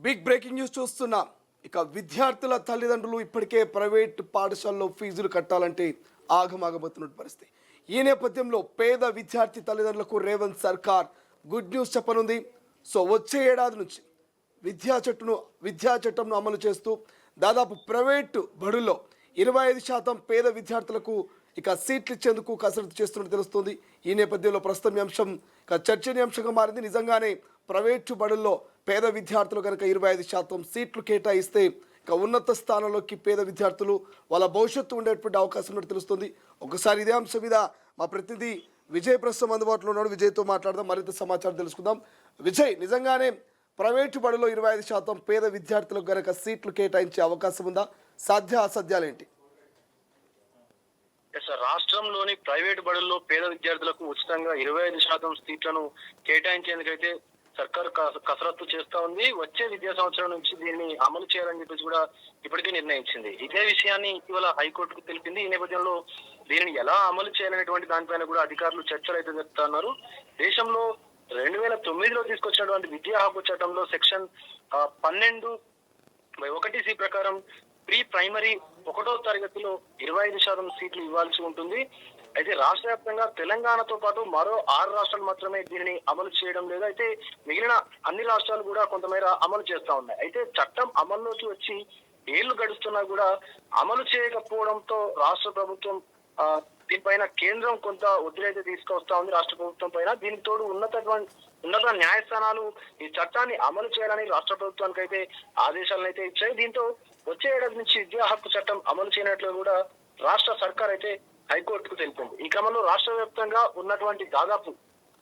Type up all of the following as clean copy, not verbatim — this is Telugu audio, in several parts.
బిగ్ బ్రేకింగ్ న్యూస్ చూస్తున్నాం. ఇక విద్యార్థుల తల్లిదండ్రులు ఇప్పటికే ప్రైవేట్ పాఠశాలలో ఫీజులు కట్టాలంటే ఆగమాగబోతున్న పరిస్థితి. ఈ నేపథ్యంలో పేద విద్యార్థి తల్లిదండ్రులకు రేవంత్ సర్కార్ గుడ్ న్యూస్ చెప్పనుంది. సో వచ్చే ఏడాది నుంచి విద్యా చట్టంను అమలు చేస్తూ దాదాపు ప్రైవేటు బడుల్లో 25% పేద విద్యార్థులకు ఇక సీట్లు ఇచ్చేందుకు కసరత్తు చేస్తున్నట్టు తెలుస్తుంది. ఈ నేపథ్యంలో ప్రస్తుతం ఈ అంశం ఇక చర్చనీయాంశంగా మారింది. నిజంగానే ప్రైవేటు బడుల్లో పేద విద్యార్థులు కనుక 25% సీట్లు కేటాయిస్తే ఇక ఉన్నత స్థానంలోకి పేద విద్యార్థులు వాళ్ళ భవిష్యత్తు ఉండేటువంటి అవకాశం ఉన్నట్టు తెలుస్తుంది. ఒకసారి ఇదే అంశం మీద మా ప్రతినిధి విజయ్ ప్రస్తుతం అందుబాటులో ఉన్నాడు. విజయ్తో మాట్లాడదాం, మరింత సమాచారం తెలుసుకుందాం. విజయ్, నిజంగానే ప్రైవేటు బడిలో 25% పేద విద్యార్థులకు కనుక సీట్లు కేటాయించే అవకాశం ఉందా? అసాధ్యాలేంటి? రాష్ట్రంలోని ప్రైవేటు బడుల్లో పేద విద్యార్థులకు ఉచితంగా 25% సీట్లను కేటాయించేందుకైతే సర్కారు కసరత్తు చేస్తా ఉంది. వచ్చే విద్యా సంవత్సరం నుంచి దీన్ని అమలు చేయాలని చెప్పేసి కూడా ఇప్పటికే నిర్ణయించింది. ఇదే విషయాన్ని ఇటీవల హైకోర్టుకు తెలిపింది. ఈ నేపథ్యంలో దీనిని ఎలా అమలు చేయాలనేటువంటి దానిపైన కూడా అధికారులు చర్చలు అయితే జరుపుతున్నారు. దేశంలో 2009లో తీసుకొచ్చినటువంటి విద్యా హక్కు చట్టంలో సెక్షన్ 12(1)(c) ప్రకారం ప్రీ ప్రైమరీ 1వ తరగతిలో 25% సీట్లు ఇవ్వాల్సి ఉంటుంది. అయితే రాష్ట్ర వ్యాప్తంగా తెలంగాణతో పాటు మరో 6 రాష్ట్రాలు మాత్రమే దీనిని అమలు చేయడం లేదు. అయితే మిగిలిన అన్ని రాష్ట్రాలు కూడా కొంతమేర అమలు చేస్తా ఉన్నాయి. అయితే చట్టం అమల్లోకి వచ్చి ఏళ్లు గడుస్తున్నా కూడా అమలు చేయకపోవడంతో రాష్ట్ర ప్రభుత్వం దీనిపైన కేంద్రం కొంత ఒత్తిడి అయితే తీసుకొస్తా ఉంది రాష్ట్ర ప్రభుత్వం పైన. దీనికి తోడు ఉన్నత న్యాయస్థానాలు ఈ చట్టాన్ని అమలు చేయాలని రాష్ట్ర ప్రభుత్వానికి అయితే ఆదేశాలను అయితే ఇచ్చాయి. దీంతో వచ్చే ఏడాది నుంచి విద్యా హక్కు చట్టం అమలు చేయనట్లు కూడా రాష్ట్ర సర్కార్ అయితే హైకోర్టుకు తెలిపింది. ఈ క్రమంలో రాష్ట్ర వ్యాప్తంగా ఉన్నటువంటి దాదాపు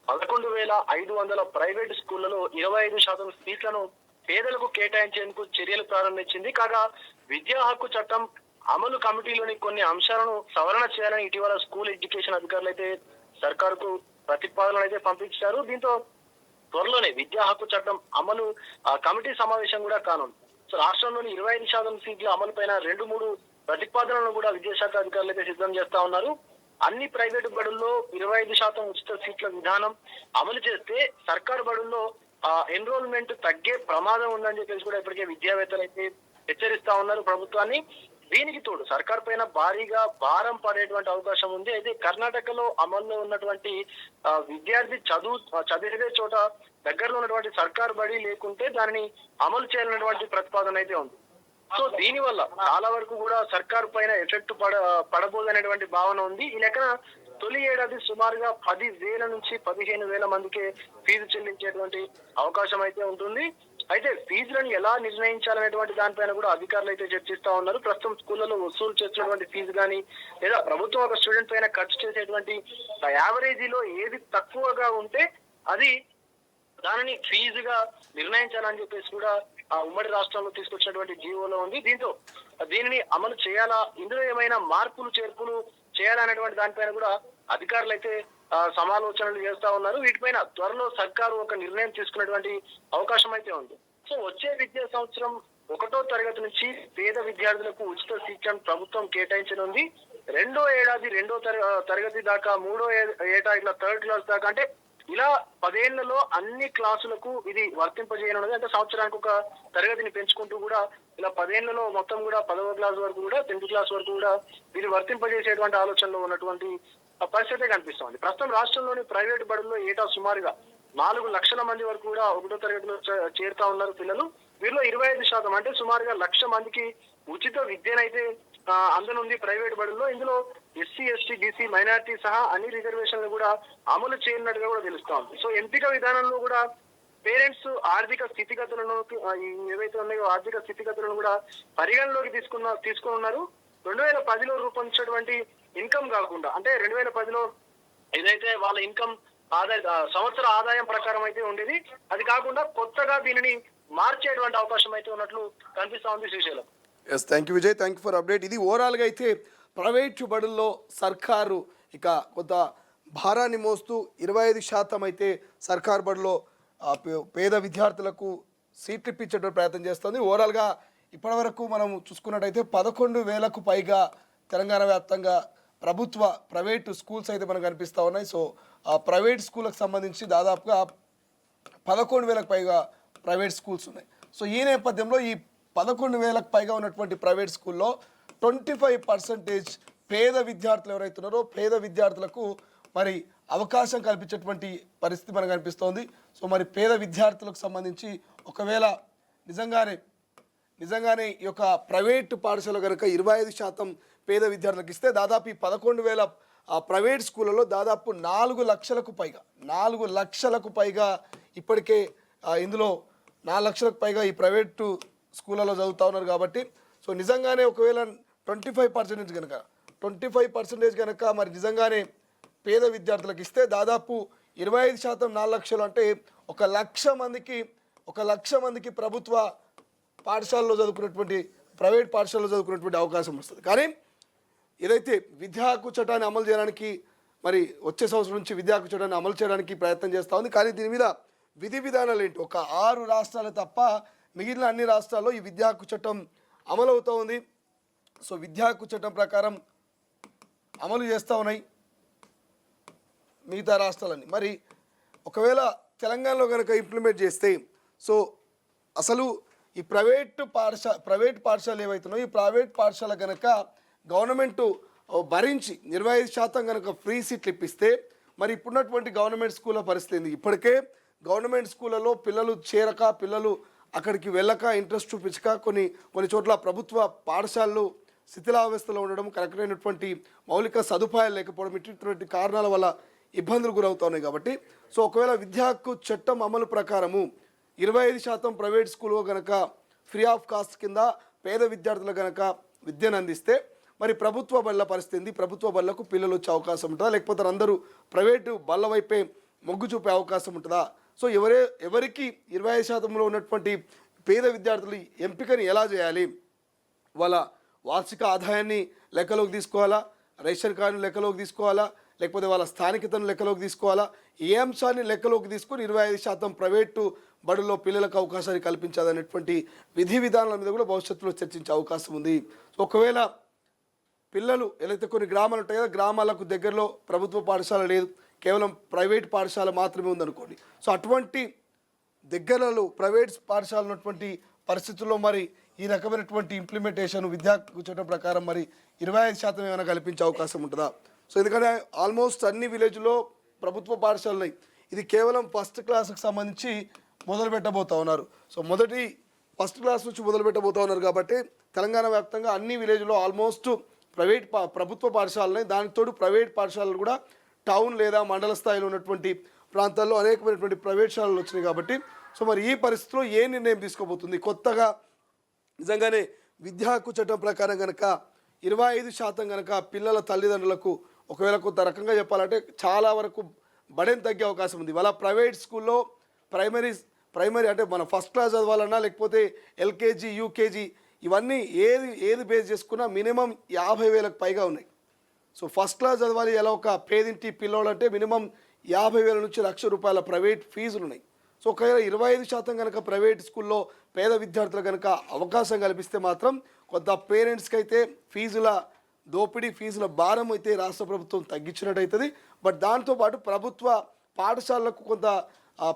11,500 ప్రైవేట్ స్కూళ్లలో 25% సీట్లను పేదలకు కేటాయించేందుకు చర్యలు ప్రారంభించింది. కాగా విద్యా హక్కు చట్టం అమలు కమిటీలోని కొన్ని అంశాలను సవరణ చేయాలని ఇటీవల స్కూల్ ఎడ్యుకేషన్ అధికారులు అయితే సర్కారుకు ప్రతిపాదనలు అయితే పంపించారు. దీంతో త్వరలోనే విద్యా హక్కు చట్టం అమలు కమిటీ సమావేశం కూడా కానుంది. సో రాష్ట్రంలోని 25% సీట్ల అమలు పైన 2-3 ప్రతిపాదనలను కూడా విద్యాశాఖ అధికారులు అయితే సిద్ధం చేస్తా ఉన్నారు. అన్ని ప్రైవేటు బడుల్లో 25% ఉచిత సీట్ల విధానం అమలు చేస్తే సర్కారు బడుల్లో ఎన్రోల్మెంట్ తగ్గే ప్రమాదం ఉందని చెప్పేసి కూడా ఇప్పటికే విద్యావేత్తలు అయితే హెచ్చరిస్తా ఉన్నారు ప్రభుత్వాన్ని. దీనికి తోడు సర్కార్ పైన భారీగా భారం పడేటువంటి అవకాశం ఉంది. అయితే కర్ణాటకలో అమల్లో ఉన్నటువంటి విద్యార్థి చదివే చోట దగ్గరలో ఉన్నటువంటి సర్కార్ బడి లేకుంటే దానిని అమలు చేయాలన్నటువంటి ప్రతిపాదన అయితే ఉంది. సో దీని వల్ల చాలా వరకు కూడా సర్కారు పైన ఎఫెక్ట్ పడబోదనేటువంటి భావన ఉంది. ఈ లెక్కన తొలి ఏడాది సుమారుగా 10,000 నుంచి 15,000 మందికి ఫీజు చెల్లించేటువంటి అవకాశం అయితే ఉంటుంది. అయితే ఫీజులను ఎలా నిర్ణయించాలనేటువంటి దానిపైన కూడా అధికారులు అయితే చర్చిస్తా ఉన్నారు. ప్రస్తుతం స్కూళ్లలో వసూలు చేస్తున్నటువంటి ఫీజు కానీ లేదా ప్రభుత్వం ఒక స్టూడెంట్ పైన ఖర్చు చేసేటువంటి యావరేజీలో ఏది తక్కువగా ఉంటే అది దానిని ఫీజుగా నిర్ణయించాలని చెప్పేసి కూడా ఉమ్మడి రాష్ట్రంలో తీసుకొచ్చినటువంటి జీవోలో ఉంది. దీంతో దీనిని అమలు చేయాలా, ఇందులో ఏమైనా మార్పులు చేర్పులు చేయాలనేటువంటి దానిపైన కూడా అధికారులు అయితే సమాలోచనలు చేస్తా ఉన్నారు. వీటిపైన త్వరలో సర్కారు ఒక నిర్ణయం తీసుకునేటువంటి అవకాశం అయితే ఉంది. సో వచ్చే విద్యా సంవత్సరం 1వ తరగతి నుంచి పేద విద్యార్థులకు ఉచిత సీట్లను ప్రభుత్వం కేటాయించనుంది. 2వ ఏడాది 2వ తరగతి దాకా, 3వ ఏటా ఇట్లా 3rd క్లాస్ దాకా, అంటే ఇలా 10 ఏళ్లలో అన్ని క్లాసులకు ఇది వర్తింపజేయనున్నది. అంటే సంవత్సరానికి ఒక తరగతిని పెంచుకుంటూ కూడా ఇలా 10 ఏళ్లలో మొత్తం కూడా 10వ క్లాస్ వరకు కూడా 10th క్లాస్ వరకు కూడా దీన్ని వర్తింపజేసేటువంటి ఆలోచనలో ఉన్నటువంటి పరిస్థితి కనిపిస్తోంది. ప్రస్తుతం రాష్ట్రంలోని ప్రైవేటు బడుల్లో ఏటా సుమారుగా 4 లక్షల మంది వరకు కూడా 1వ తరగతిలో చేరుతా ఉన్నారు పిల్లలు. వీరిలో 25% అంటే సుమారుగా 1,00,000 మందికి ఉచిత విద్యనైతే అందనుంది ప్రైవేట్ బడుల్లో. ఇందులో ఎస్సీ, ఎస్టీ, బీసీ, మైనారిటీ సహా అన్ని రిజర్వేషన్లు కూడా అమలు చేయనున్నట్టుగా కూడా తెలుస్తా ఉంది. సో ఎంపిక విధానంలో కూడా పేరెంట్స్ ఆర్థిక స్థితిగతులను ఏవైతే ఉన్నాయో ఆర్థిక స్థితిగతులను కూడా పరిగణలోకి తీసుకుని ఉన్నారు. 2010లో రూపొందించినటువంటి ఇన్కమ్ కాకుండా, అంటే 2010లో ఏదైతే వాళ్ళ ఇన్కమ్ సంవత్సర ఆదాయం ప్రకారం అయితే ఉండేది, అది కాకుండా కొత్తగా దీనిని మార్చేటువంటి అవకాశం అయితే ఉన్నట్లు కనిపిస్తా ఉంది. Srisailam. Yes, thank you Vijay, thank you for update. ఇది ఓవరాల్గా అయితే ప్రైవేటు బడుల్లో సర్కారు ఇక కొంత భారాన్ని మోస్తూ 25% అయితే సర్కారు బడిలో పేద విద్యార్థులకు సీట్లు ఇప్పించేటువంటి ప్రయత్నం చేస్తుంది. ఓవరాల్గా ఇప్పటివరకు మనం చూసుకున్నట్టయితే 11,000కు పైగా తెలంగాణ వ్యాప్తంగా ప్రైవేటు స్కూల్స్ అయితే మనకు కనిపిస్తూ ఉన్నాయి. సో ఆ ప్రైవేట్ స్కూళ్ళకు సంబంధించి దాదాపుగా 11,000కు పైగా ప్రైవేట్ స్కూల్స్ ఉన్నాయి. సో ఈ నేపథ్యంలో ఈ 11,000కు పైగా ఉన్నటువంటి ప్రైవేట్ స్కూల్లో 25% పేద విద్యార్థులు ఎవరైతే ఉన్నారో పేద విద్యార్థులకు మరి అవకాశం కల్పించేటువంటి పరిస్థితి మనకు కనిపిస్తోంది. సో మరి పేద విద్యార్థులకు సంబంధించి ఒకవేళ నిజంగానే ఈ యొక్క ప్రైవేటు పాఠశాల కనుక 25% పేద విద్యార్థులకు ఇస్తే దాదాపు ఈ 11,000 ప్రైవేట్ స్కూళ్ళలో దాదాపు 4 లక్షలకు పైగా ఇప్పటికే ఇందులో 4 లక్షలకు పైగా ఈ ప్రైవేటు స్కూళ్ళలో చదువుతూ ఉన్నారు. కాబట్టి సో నిజంగానే ఒకవేళ 25% కనుక మరి నిజంగానే పేద విద్యార్థులకు ఇస్తే దాదాపు 25% 4 లక్షలు అంటే 1 లక్ష మందికి ప్రభుత్వ పాఠశాలలో చదువుకున్నటువంటి ప్రైవేట్ పాఠశాలలో చదువుకున్నటువంటి అవకాశం వస్తుంది. కానీ ఏదైతే విద్యా హక్కు చట్టాన్ని అమలు చేయడానికి మరి వచ్చే సంవత్సరం నుంచి విద్యా హక్కు చట్టాన్ని అమలు చేయడానికి ప్రయత్నం చేస్తూ ఉంది. కానీ దీని మీద విధి విధానాలు ఏంటి, ఒక 6 రాష్ట్రాలు తప్ప మిగిలిన అన్ని రాష్ట్రాల్లో ఈ విద్యా హక్కు చట్టం అమలు అవుతూ ఉంది. సో విద్యా హక్కు చట్టం ప్రకారం అమలు చేస్తూ ఉన్నాయి మిగతా రాష్ట్రాలన్నీ. మరి ఒకవేళ తెలంగాణలో కనుక ఇంప్లిమెంట్ చేస్తే సో అసలు ఈ ప్రైవేట్ పాఠశాలలు ఏవైతున్నాయో ఈ ప్రైవేట్ పాఠశాల కనుక గవర్నమెంట్ భరించి 25% కనుక ఫ్రీ సీట్లు ఇప్పిస్తే మరి ఇప్పుడున్నటువంటి గవర్నమెంట్ స్కూళ్ళ పరిస్థితి ఏంది? ఇప్పటికే గవర్నమెంట్ స్కూళ్ళలో పిల్లలు చేరక పిల్లలు అక్కడికి వెళ్ళక ఇంట్రెస్ట్ చూపించక కొన్ని చోట్ల ప్రభుత్వ పాఠశాలలు శిథిలావస్థలో ఉండడం, కరెక్ట్ అయినటువంటి మౌలిక సదుపాయాలు లేకపోవడం ఇటువంటి కారణాల వల్ల ఇబ్బందులు గురవుతున్నాయి. కాబట్టి సో ఒకవేళ విద్యా హక్కు చట్టం అమలు ప్రకారము 25% ప్రైవేట్ స్కూల్లో కనుక ఫ్రీ ఆఫ్ కాస్ట్ కింద పేద విద్యార్థులు కనుక విద్యను అందిస్తే మరి ప్రభుత్వ బళ్ళ పరిస్థితి, ప్రభుత్వ బళ్ళకు పిల్లలు వచ్చే అవకాశం ఉంటుందా, లేకపోతే అందరూ ప్రైవేటు బళ్ళ వైపే మొగ్గు చూపే అవకాశం ఉంటుందా? సో ఎవరికి 25%లో ఉన్నటువంటి పేద విద్యార్థులు ఎంపికని ఎలా చేయాలి? వాళ్ళ వార్షిక ఆదాయాన్ని లెక్కలోకి తీసుకోవాలా, రేషన్ కార్డును లెక్కలోకి తీసుకోవాలా, లేకపోతే వాళ్ళ స్థానికతను లెక్కలోకి తీసుకోవాలా? ఏ అంశాన్ని లెక్కలోకి తీసుకొని 25% ప్రైవేటు బడుల్లో పిల్లలకు అవకాశాన్ని కల్పించాలనేటువంటి విధి విధానాల మీద కూడా భవిష్యత్తులో చర్చించే అవకాశం ఉంది. సో ఒకవేళ పిల్లలు ఏదైతే కొన్ని గ్రామాలు ఉంటాయి కదా, గ్రామాలకు దగ్గరలో ప్రభుత్వ పాఠశాల లేదు, కేవలం ప్రైవేట్ పాఠశాల మాత్రమే ఉందనుకోండి. సో అటువంటి దగ్గరలో ప్రైవేట్ పాఠశాల ఉన్నటువంటి పరిస్థితుల్లో మరి ఈ రకమైనటువంటి ఇంప్లిమెంటేషన్ విద్యా చట్టం ప్రకారం మరి 25% ఏమైనా కల్పించే అవకాశం ఉంటుందా? సో ఎందుకంటే ఆల్మోస్ట్ అన్ని విలేజ్లో ప్రభుత్వ పాఠశాలలు ఉన్నాయి. ఇది కేవలం ఫస్ట్ క్లాస్కి సంబంధించి మొదలు పెట్టబోతూ ఉన్నారు. సో ఫస్ట్ క్లాస్ నుంచి మొదలు పెట్టబోతూ ఉన్నారు. కాబట్టి తెలంగాణ వ్యాప్తంగా అన్ని విలేజ్లో ఆల్మోస్ట్ ప్రభుత్వ పాఠశాలనే, దానికి తోడు ప్రైవేట్ పాఠశాలలు కూడా టౌన్ లేదా మండల స్థాయిలో ఉన్నటువంటి ప్రాంతాల్లో అనేకమైనటువంటి ప్రైవేట్ శాలలు వచ్చినాయి. కాబట్టి సో మరి ఈ పరిస్థితిలో ఏ నిర్ణయం తీసుకోబోతుంది? కొత్తగా నిజంగానే విద్యా హక్కు చట్టం ప్రకారం కనుక 25% కనుక పిల్లల తల్లిదండ్రులకు ఒకవేళ కొంత రకంగా చెప్పాలంటే చాలా వరకు బడెన్ తగ్గే అవకాశం ఉంది. వాళ్ళ ప్రైవేట్ స్కూల్లో ప్రైమరీ అంటే మన ఫస్ట్ క్లాస్ చదవాలన్నా లేకపోతే ఎల్కేజీ యూకేజీ ఇవన్నీ ఏది బేస్ చేసుకున్నా మినిమం 50,000కు పైగా ఉన్నాయి. సో ఫస్ట్ క్లాస్ చదవాలి ఎలా ఒక పేదింటి పిల్లోడు అంటే మినిమం 50,000 నుంచి ₹1,00,000 ప్రైవేట్ ఫీజులు ఉన్నాయి. సో ఒకవేళ 25% కనుక ప్రైవేట్ స్కూల్లో పేద విద్యార్థులు కనుక అవకాశం కల్పిస్తే మాత్రం కొంత పేరెంట్స్కి అయితే ఫీజుల భారం అయితే రాష్ట్ర ప్రభుత్వం తగ్గించినట్టు అవుతుంది. బట్ దాంతోపాటు ప్రభుత్వ పాఠశాలలకు కొంత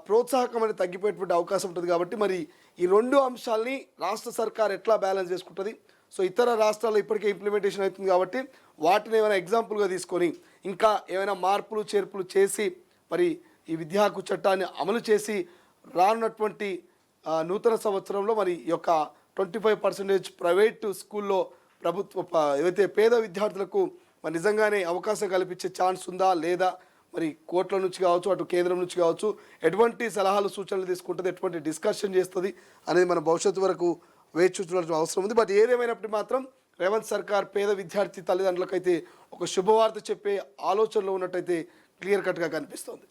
ప్రోత్సాహకం అనేది తగ్గిపోయేటువంటి అవకాశం ఉంటుంది. కాబట్టి మరి ఈ 2 అంశాలని రాష్ట్ర సర్కార్ ఎట్లా బ్యాలెన్స్ చేసుకుంటుంది? సో ఇతర రాష్ట్రాల్లో ఇప్పటికే ఇంప్లిమెంటేషన్ అవుతుంది కాబట్టి వాటిని ఏమైనా ఎగ్జాంపుల్గా తీసుకొని ఇంకా ఏమైనా మార్పులు చేర్పులు చేసి మరి ఈ విద్యా హక్కు చట్టాన్ని అమలు చేసి రానున్నటువంటి నూతన సంవత్సరంలో మరి ఈ యొక్క 25% ప్రైవేటు స్కూల్లో ప్రభుత్వ ఏవైతే పేద విద్యార్థులకు మరి నిజంగానే అవకాశం కల్పించే ఛాన్స్ ఉందా లేదా, మరి కోర్టుల నుంచి కావచ్చు అటు కేంద్రం నుంచి కావచ్చు ఎటువంటి సలహాలు సూచనలు తీసుకుంటుంది, ఎటువంటి డిస్కషన్ చేస్తుంది అనేది మన భవిష్యత్తు వరకు వేచి చూడాల్సిన అవసరం ఉంది. బట్ ఏదేమైనప్పటికీ మాత్రం రేవంత్ సర్కార్ పేద విద్యార్థి తల్లిదండ్రులకైతే ఒక శుభవార్త చెప్పే ఆలోచనలో ఉన్నట్టయితే క్లియర్ కట్గా కనిపిస్తోంది.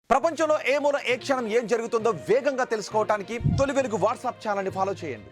ప్రపంచంలో ఏ మూల ఏ క్షణం ఏం జరుగుతుందో వేగంగా తెలుసుకోవడానికి తొలి వెలుగు వాట్సాప్ ఛానల్ని ఫాలో చేయండి.